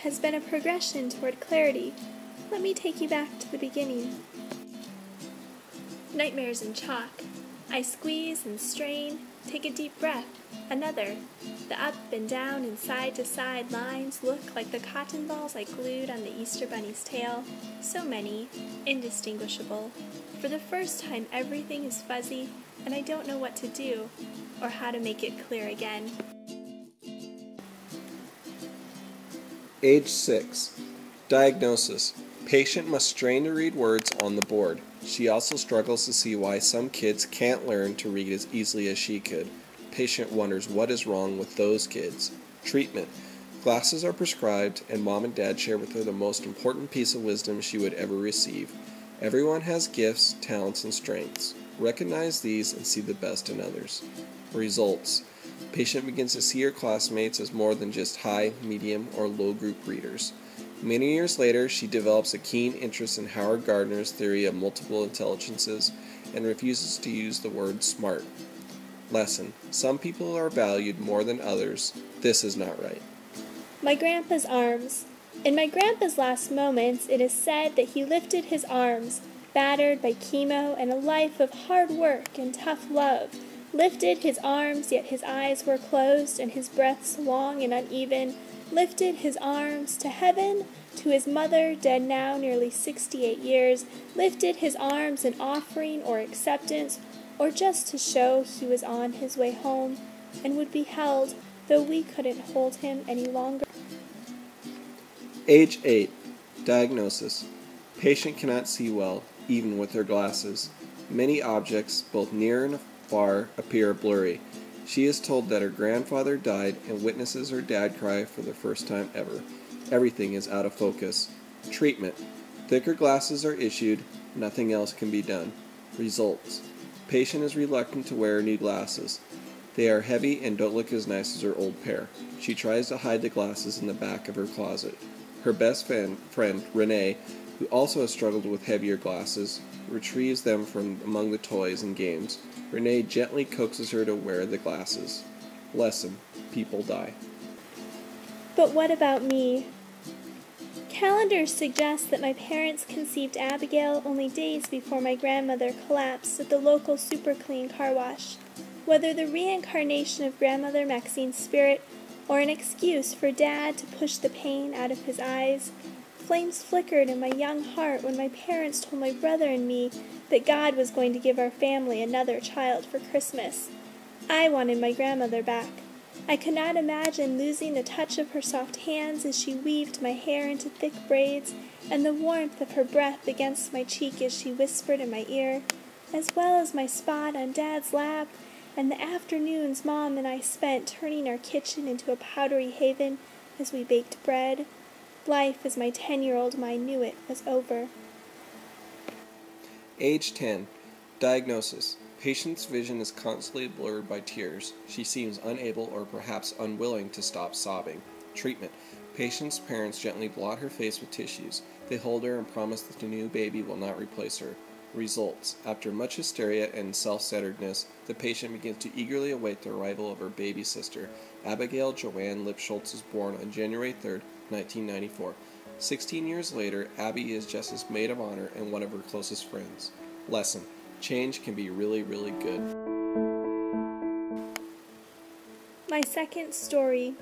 has been a progression toward clarity. Let me take you back to the beginning. Nightmares in chalk. I squeeze and strain, take a deep breath, another. The up and down and side to side lines look like the cotton balls I glued on the Easter Bunny's tail. So many, indistinguishable. For the first time, everything is fuzzy, and I don't know what to do, or how to make it clear again. Age 6. Diagnosis. Patient must strain to read words on the board. She also struggles to see why some kids can't learn to read as easily as she could. Patient wonders what is wrong with those kids. Treatment. Glasses are prescribed, and mom and dad share with her the most important piece of wisdom she would ever receive. Everyone has gifts, talents, and strengths. Recognize these and see the best in others. Results. Patient begins to see her classmates as more than just high, medium, or low group readers. Many years later, she develops a keen interest in Howard Gardner's theory of multiple intelligences and refuses to use the word smart. Lesson. Some people are valued more than others. This is not right. My grandpa's arms. In my grandpa's last moments, it is said that he lifted his arms, battered by chemo and a life of hard work and tough love, lifted his arms, yet his eyes were closed and his breaths long and uneven, lifted his arms to heaven, to his mother, dead now nearly 68 years, lifted his arms in offering or acceptance, or just to show he was on his way home, and would be held, though we couldn't hold him any longer. Age 8. Diagnosis. Patient cannot see well, even with her glasses. Many objects, both near and far, appear blurry. She is told that her grandfather died and witnesses her dad cry for the first time ever. Everything is out of focus. Treatment. Thicker glasses are issued. Nothing else can be done. Results. Patient is reluctant to wear new glasses. They are heavy and don't look as nice as her old pair. She tries to hide the glasses in the back of her closet. Her best friend, Renee, who also has struggled with heavier glasses, retrieves them from among the toys and games. Renee gently coaxes her to wear the glasses. Lesson. People die. But what about me? Calendars suggest that my parents conceived Abigail only days before my grandmother collapsed at the local super clean car wash. Whether the reincarnation of Grandmother Maxine's spirit or an excuse for Dad to push the pain out of his eyes, flames flickered in my young heart when my parents told my brother and me that God was going to give our family another child for Christmas. I wanted my grandmother back. I could not imagine losing the touch of her soft hands as she weaved my hair into thick braids, and the warmth of her breath against my cheek as she whispered in my ear, as well as my spot on Dad's lap, and the afternoons Mom and I spent turning our kitchen into a powdery haven as we baked bread. Life as my 10-year-old mind knew it was over. Age 10. Diagnosis. Patient's vision is constantly blurred by tears. She seems unable or perhaps unwilling to stop sobbing. Treatment. Patient's parents gently blot her face with tissues. They hold her and promise that the new baby will not replace her. Results. After much hysteria and self-centeredness, the patient begins to eagerly await the arrival of her baby sister. Abigail Joanne Lipschultz was born on January 3, 1994. 16 years later, Abby is Jess's maid of honor and one of her closest friends. Lesson. Change can be really, really good. My second story.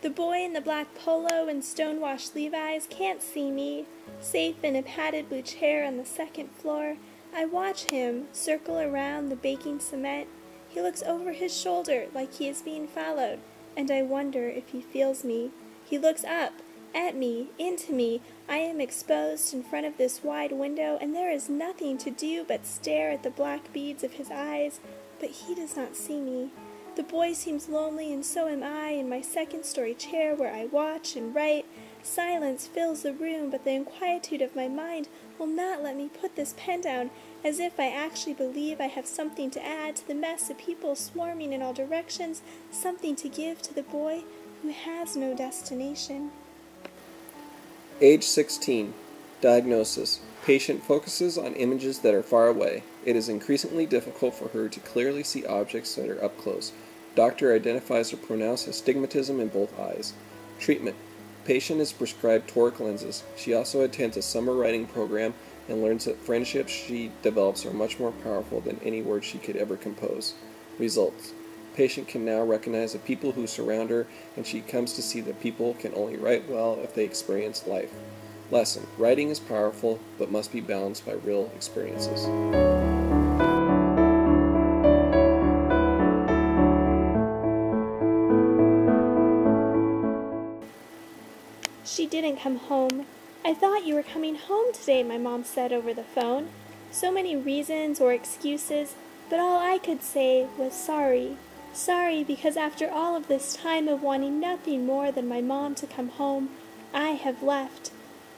The boy in the black polo and stonewashed Levi's can't see me. Safe in a padded blue chair on the second floor, I watch him circle around the baking cement. He looks over his shoulder like he is being followed, and I wonder if he feels me. He looks up, at me, into me. I am exposed in front of this wide window, and there is nothing to do but stare at the black beads of his eyes, but he does not see me. The boy seems lonely, and so am I in my second-story chair where I watch and write. Silence fills the room, but the inquietude of my mind will not let me put this pen down, as if I actually believe I have something to add to the mess of people swarming in all directions, something to give to the boy who has no destination. Age 16. Diagnosis. Patient focuses on images that are far away. It is increasingly difficult for her to clearly see objects that are up close. Doctor identifies a pronounced astigmatism in both eyes. Treatment. Patient is prescribed toric lenses. She also attends a summer writing program and learns that friendships she develops are much more powerful than any words she could ever compose. Results. Patient can now recognize the people who surround her, and she comes to see that people can only write well if they experience life. Lesson. Writing is powerful, but must be balanced by real experiences. She didn't come home. I thought you were coming home today, my mom said over the phone. So many reasons or excuses, but all I could say was sorry. Sorry because after all of this time of wanting nothing more than my mom to come home, I have left.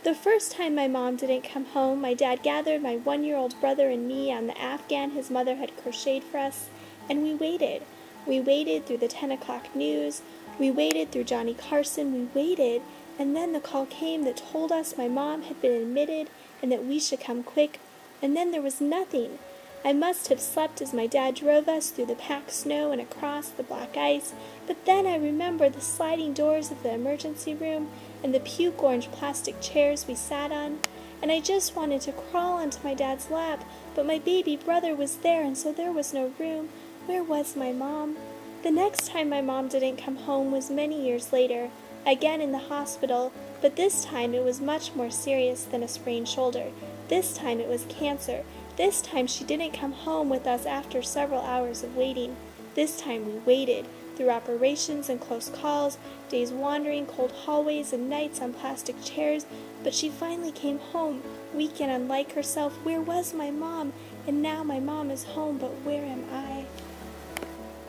The first time my mom didn't come home, my dad gathered my 1-year-old brother and me on the afghan his mother had crocheted for us, and we waited. We waited through the 10 o'clock news. We waited through Johnny Carson. We waited, and then the call came that told us my mom had been admitted and that we should come quick, and then there was nothing. I must have slept as my dad drove us through the packed snow and across the black ice, but then I remember the sliding doors of the emergency room and the puke orange plastic chairs we sat on, and I just wanted to crawl onto my dad's lap, but my baby brother was there, and so there was no room. Where was my mom? The next time my mom didn't come home was many years later, again in the hospital, but this time it was much more serious than a sprained shoulder. This time it was cancer. This time she didn't come home with us after several hours of waiting. This time we waited, through operations and close calls, days wandering cold hallways and nights on plastic chairs, but she finally came home, weak and unlike herself. Where was my mom? And now my mom is home, but where am I?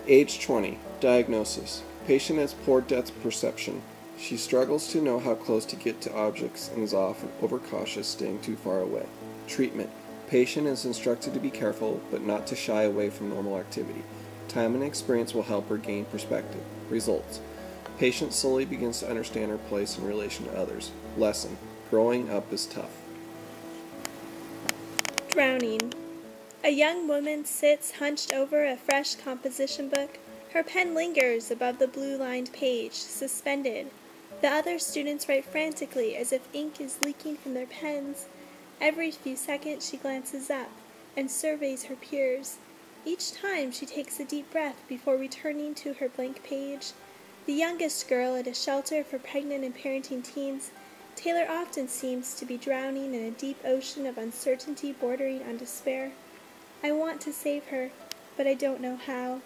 Age 20. Diagnosis. Patient has poor depth perception. She struggles to know how close to get to objects and is often overcautious, staying too far away. Treatment. Patient is instructed to be careful, but not to shy away from normal activity. Time and experience will help her gain perspective. Results. Patient slowly begins to understand her place in relation to others. Lesson. Growing up is tough. Drowning. A young woman sits hunched over a fresh composition book. Her pen lingers above the blue-lined page, suspended. The other students write frantically, as if ink is leaking from their pens. Every few seconds she glances up and surveys her peers. Each time she takes a deep breath before returning to her blank page. The youngest girl at a shelter for pregnant and parenting teens, Taylor often seems to be drowning in a deep ocean of uncertainty bordering on despair. I want to save her, but I don't know how.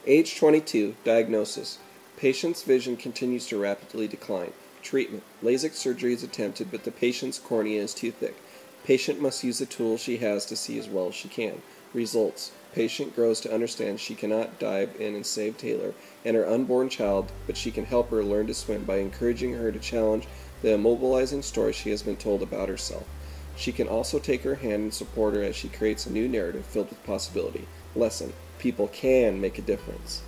Age 22. Diagnosis. Patient's vision continues to rapidly decline. Treatment. LASIK surgery is attempted, but the patient's cornea is too thick. Patient must use the tools she has to see as well as she can. Results. Patient grows to understand she cannot dive in and save Taylor and her unborn child, but she can help her learn to swim by encouraging her to challenge the immobilizing story she has been told about herself. She can also take her hand and support her as she creates a new narrative filled with possibility. Lesson. People can make a difference.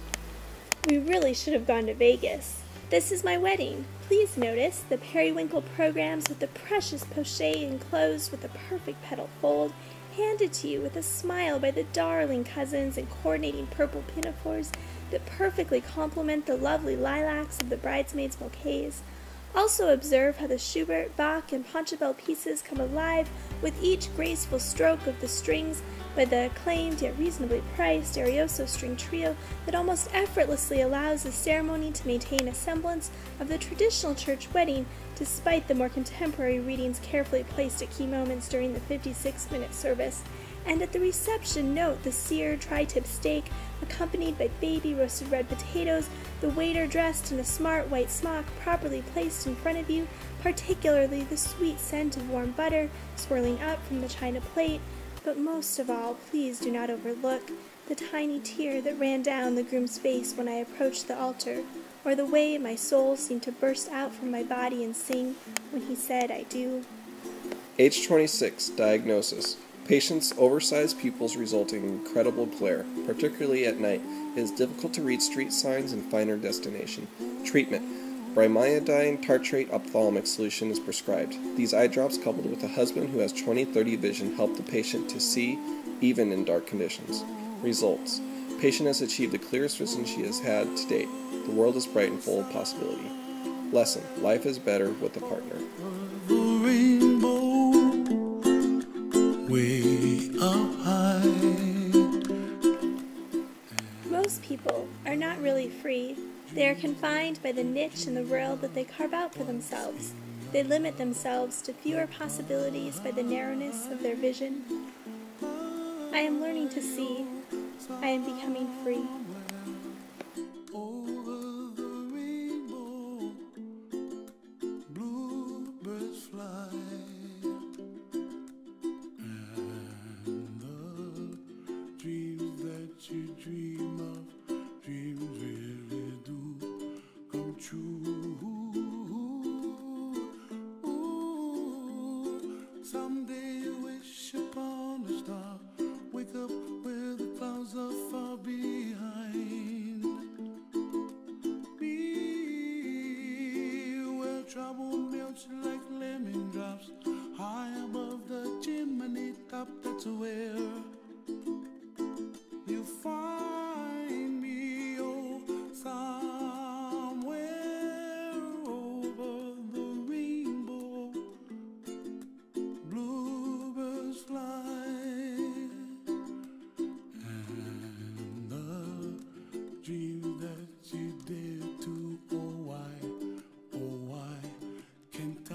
We really should have gone to Vegas. This is my wedding. Please notice the periwinkle programs with the precious pochette enclosed with the perfect petal fold, handed to you with a smile by the darling cousins in coordinating purple pinafores that perfectly complement the lovely lilacs of the bridesmaids' bouquets. Also observe how the Schubert, Bach, and Pachelbel pieces come alive with each graceful stroke of the strings by the acclaimed yet reasonably priced Arioso string trio that almost effortlessly allows the ceremony to maintain a semblance of the traditional church wedding despite the more contemporary readings carefully placed at key moments during the 56-minute service. And at the reception, note the seared tri-tip steak accompanied by baby roasted red potatoes, the waiter dressed in a smart white smock properly placed in front of you, particularly the sweet scent of warm butter swirling up from the china plate. But most of all, please do not overlook the tiny tear that ran down the groom's face when I approached the altar, or the way my soul seemed to burst out from my body and sing when he said, "I do." Age 26. Diagnosis. Patient's oversized pupils result in incredible glare, particularly at night. It is difficult to read street signs and find her destination. Treatment. Bromidine tartrate ophthalmic solution is prescribed. These eye drops, coupled with a husband who has 20/30 vision, help the patient to see even in dark conditions. Results. Patient has achieved the clearest vision she has had to date. The world is bright and full of possibility. Lesson: life is better with a partner. The rainbow way up high. Most people are not really free. They are confined by the niche in the world that they carve out for themselves. They limit themselves to fewer possibilities by the narrowness of their vision. I am learning to see. I am becoming free. Over the rainbow, bluebirds fly, and the dreams that you dream of, dreams really do come true. Ooh, someday you wish upon a star, wake up where the clouds are far behind. Be where trouble melts like lemon drops, high above the chimney top. That's where you find me. Oh, somewhere over the rainbow, bluebirds fly, and the dreams that you dare to, oh why can't I?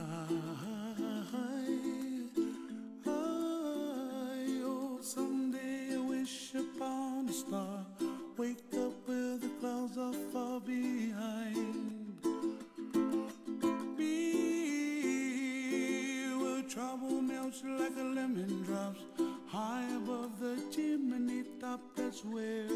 Oh, someday I wish upon a star, wake up where the clouds are far behind. Be where trouble melts like a lemon drops, high above the chimney top. That's where